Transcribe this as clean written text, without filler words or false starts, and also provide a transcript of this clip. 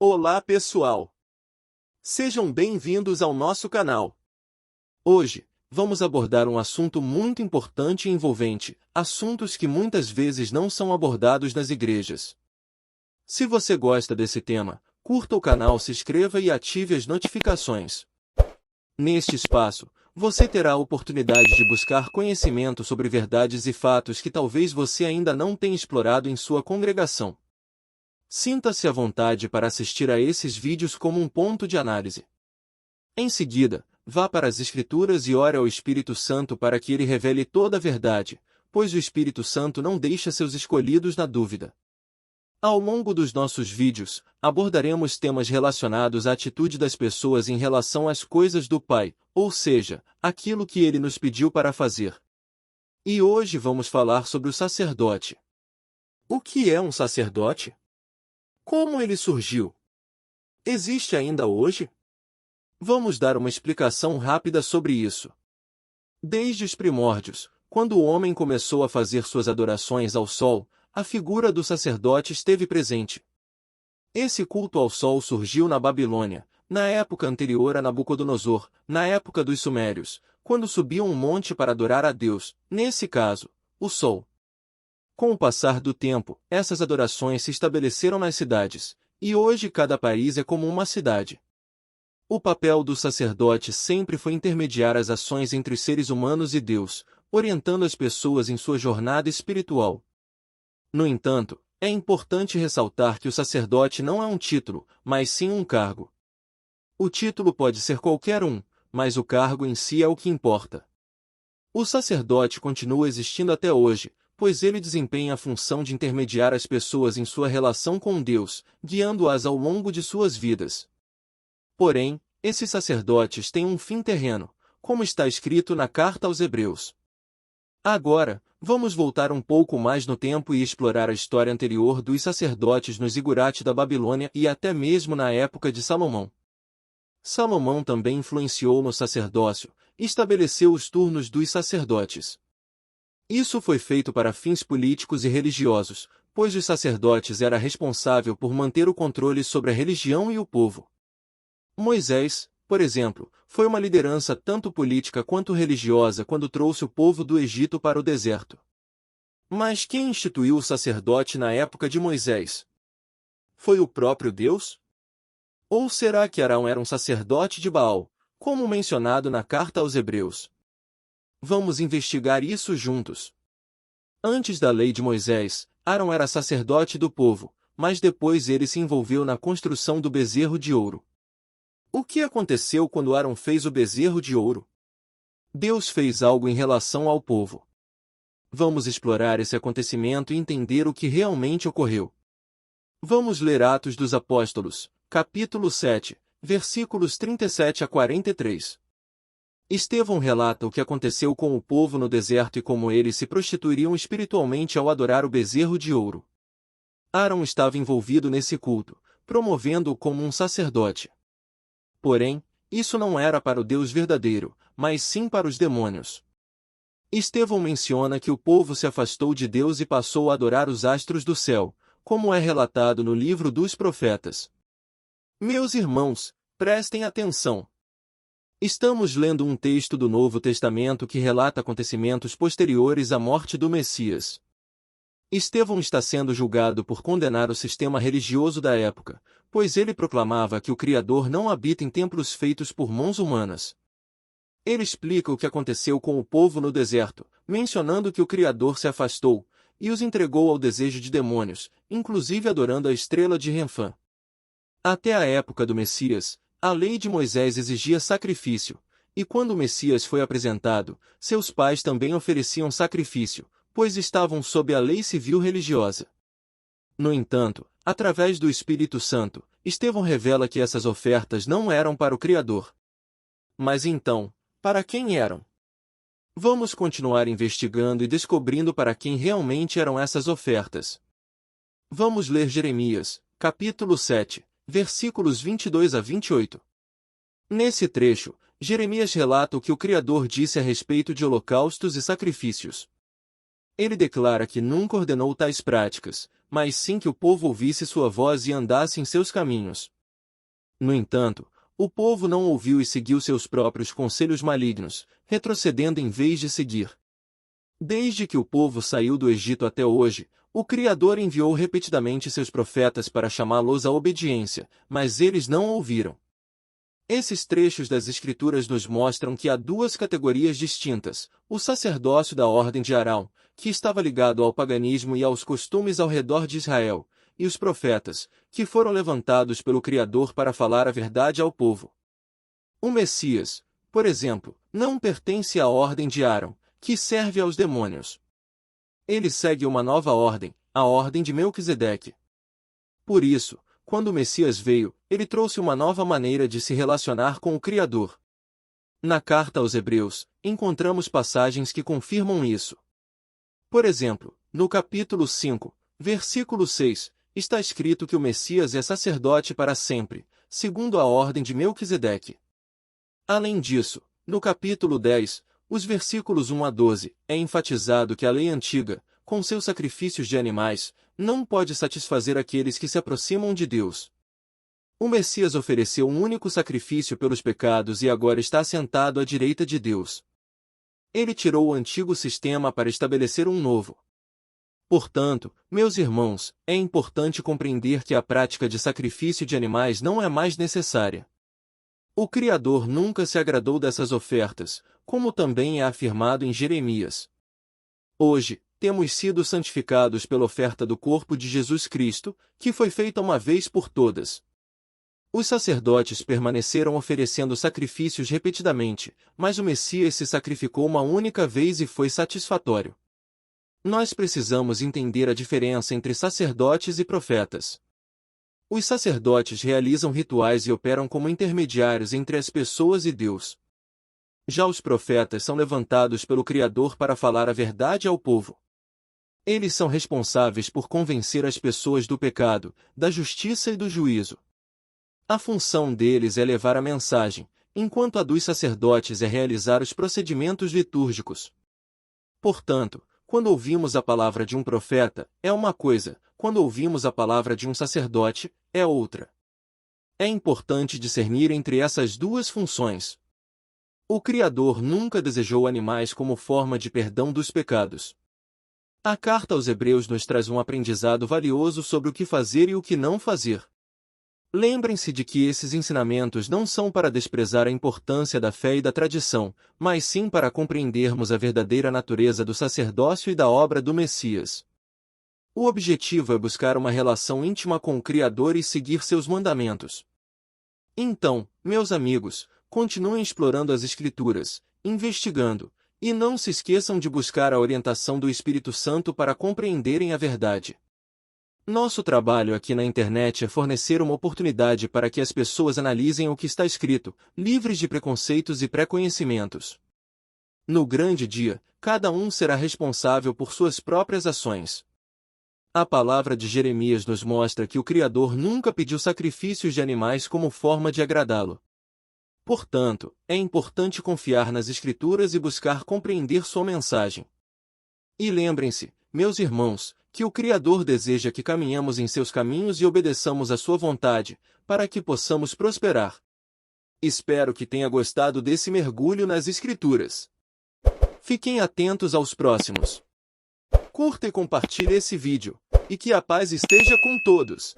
Olá pessoal! Sejam bem-vindos ao nosso canal. Hoje, vamos abordar um assunto muito importante e envolvente, assuntos que muitas vezes não são abordados nas igrejas. Se você gosta desse tema, curta o canal, se inscreva e ative as notificações. Neste espaço, você terá a oportunidade de buscar conhecimento sobre verdades e fatos que talvez você ainda não tenha explorado em sua congregação. Sinta-se à vontade para assistir a esses vídeos como um ponto de análise. Em seguida, vá para as Escrituras e ore ao Espírito Santo para que ele revele toda a verdade, pois o Espírito Santo não deixa seus escolhidos na dúvida. Ao longo dos nossos vídeos, abordaremos temas relacionados à atitude das pessoas em relação às coisas do Pai, ou seja, aquilo que ele nos pediu para fazer. E hoje vamos falar sobre o sacerdote. O que é um sacerdote? Como ele surgiu? Existe ainda hoje? Vamos dar uma explicação rápida sobre isso. Desde os primórdios, quando o homem começou a fazer suas adorações ao sol, a figura do sacerdote esteve presente. Esse culto ao sol surgiu na Babilônia, na época anterior a Nabucodonosor, na época dos Sumérios, quando subiam um monte para adorar a Deus, nesse caso, o sol. Com o passar do tempo, essas adorações se estabeleceram nas cidades, e hoje cada país é como uma cidade. O papel do sacerdote sempre foi intermediar as ações entre os seres humanos e Deus, orientando as pessoas em sua jornada espiritual. No entanto, é importante ressaltar que o sacerdote não é um título, mas sim um cargo. O título pode ser qualquer um, mas o cargo em si é o que importa. O sacerdote continua existindo até hoje, pois ele desempenha a função de intermediar as pessoas em sua relação com Deus, guiando-as ao longo de suas vidas. Porém, esses sacerdotes têm um fim terreno, como está escrito na carta aos Hebreus. Agora, vamos voltar um pouco mais no tempo e explorar a história anterior dos sacerdotes no zigurate da Babilônia e até mesmo na época de Salomão. Salomão também influenciou no sacerdócio, e estabeleceu os turnos dos sacerdotes. Isso foi feito para fins políticos e religiosos, pois os sacerdotes eram responsáveis por manter o controle sobre a religião e o povo. Moisés, por exemplo, foi uma liderança tanto política quanto religiosa quando trouxe o povo do Egito para o deserto. Mas quem instituiu o sacerdote na época de Moisés? Foi o próprio Deus? Ou será que Arão era um sacerdote de Baal, como mencionado na carta aos Hebreus? Vamos investigar isso juntos. Antes da lei de Moisés, Arão era sacerdote do povo, mas depois ele se envolveu na construção do bezerro de ouro. O que aconteceu quando Arão fez o bezerro de ouro? Deus fez algo em relação ao povo. Vamos explorar esse acontecimento e entender o que realmente ocorreu. Vamos ler Atos dos Apóstolos, capítulo 7, versículos 37 a 43. Estevão relata o que aconteceu com o povo no deserto e como eles se prostituiriam espiritualmente ao adorar o bezerro de ouro. Arão estava envolvido nesse culto, promovendo-o como um sacerdote. Porém, isso não era para o Deus verdadeiro, mas sim para os demônios. Estevão menciona que o povo se afastou de Deus e passou a adorar os astros do céu, como é relatado no livro dos profetas. Meus irmãos, prestem atenção. Estamos lendo um texto do Novo Testamento que relata acontecimentos posteriores à morte do Messias. Estevão está sendo julgado por condenar o sistema religioso da época, pois ele proclamava que o Criador não habita em templos feitos por mãos humanas. Ele explica o que aconteceu com o povo no deserto, mencionando que o Criador se afastou e os entregou ao desejo de demônios, inclusive adorando a estrela de Renfã. Até a época do Messias, a lei de Moisés exigia sacrifício, e quando o Messias foi apresentado, seus pais também ofereciam sacrifício, pois estavam sob a lei civil religiosa. No entanto, através do Espírito Santo, Estevão revela que essas ofertas não eram para o Criador. Mas então, para quem eram? Vamos continuar investigando e descobrindo para quem realmente eram essas ofertas. Vamos ler Jeremias, capítulo 7, versículos 22 a 28. Nesse trecho, Jeremias relata o que o Criador disse a respeito de holocaustos e sacrifícios. Ele declara que nunca ordenou tais práticas, mas sim que o povo ouvisse sua voz e andasse em seus caminhos. No entanto, o povo não ouviu e seguiu seus próprios conselhos malignos, retrocedendo em vez de seguir. Desde que o povo saiu do Egito até hoje, o Criador enviou repetidamente seus profetas para chamá-los à obediência, mas eles não ouviram. Esses trechos das Escrituras nos mostram que há duas categorias distintas: o sacerdócio da ordem de Arão, que estava ligado ao paganismo e aos costumes ao redor de Israel, e os profetas, que foram levantados pelo Criador para falar a verdade ao povo. O Messias, por exemplo, não pertence à ordem de Arão, que serve aos demônios. Ele segue uma nova ordem, a ordem de Melquisedeque. Por isso, quando o Messias veio, ele trouxe uma nova maneira de se relacionar com o Criador. Na carta aos Hebreus, encontramos passagens que confirmam isso. Por exemplo, no capítulo 5, versículo 6, está escrito que o Messias é sacerdote para sempre, segundo a ordem de Melquisedeque. Além disso, no capítulo 10, os versículos 1 a 12, é enfatizado que a lei antiga, com seus sacrifícios de animais, não pode satisfazer aqueles que se aproximam de Deus. O Messias ofereceu um único sacrifício pelos pecados e agora está sentado à direita de Deus. Ele tirou o antigo sistema para estabelecer um novo. Portanto, meus irmãos, é importante compreender que a prática de sacrifício de animais não é mais necessária. O Criador nunca se agradou dessas ofertas, como também é afirmado em Jeremias. Hoje, temos sido santificados pela oferta do corpo de Jesus Cristo, que foi feita uma vez por todas. Os sacerdotes permaneceram oferecendo sacrifícios repetidamente, mas o Messias se sacrificou uma única vez e foi satisfatório. Nós precisamos entender a diferença entre sacerdotes e profetas. Os sacerdotes realizam rituais e operam como intermediários entre as pessoas e Deus. Já os profetas são levantados pelo Criador para falar a verdade ao povo. Eles são responsáveis por convencer as pessoas do pecado, da justiça e do juízo. A função deles é levar a mensagem, enquanto a dos sacerdotes é realizar os procedimentos litúrgicos. Portanto, quando ouvimos a palavra de um profeta, é uma coisa, quando ouvimos a palavra de um sacerdote, é outra. É importante discernir entre essas duas funções. O Criador nunca desejou animais como forma de perdão dos pecados. A carta aos Hebreus nos traz um aprendizado valioso sobre o que fazer e o que não fazer. Lembrem-se de que esses ensinamentos não são para desprezar a importância da fé e da tradição, mas sim para compreendermos a verdadeira natureza do sacerdócio e da obra do Messias. O objetivo é buscar uma relação íntima com o Criador e seguir seus mandamentos. Então, meus amigos, continuem explorando as Escrituras, investigando, e não se esqueçam de buscar a orientação do Espírito Santo para compreenderem a verdade. Nosso trabalho aqui na internet é fornecer uma oportunidade para que as pessoas analisem o que está escrito, livres de preconceitos e pré-conhecimentos. No grande dia, cada um será responsável por suas próprias ações. A palavra de Jeremias nos mostra que o Criador nunca pediu sacrifícios de animais como forma de agradá-lo. Portanto, é importante confiar nas Escrituras e buscar compreender sua mensagem. E lembrem-se, meus irmãos, que o Criador deseja que caminhemos em seus caminhos e obedeçamos à sua vontade, para que possamos prosperar. Espero que tenha gostado desse mergulho nas Escrituras. Fiquem atentos aos próximos. Curta e compartilhe esse vídeo, e que a paz esteja com todos.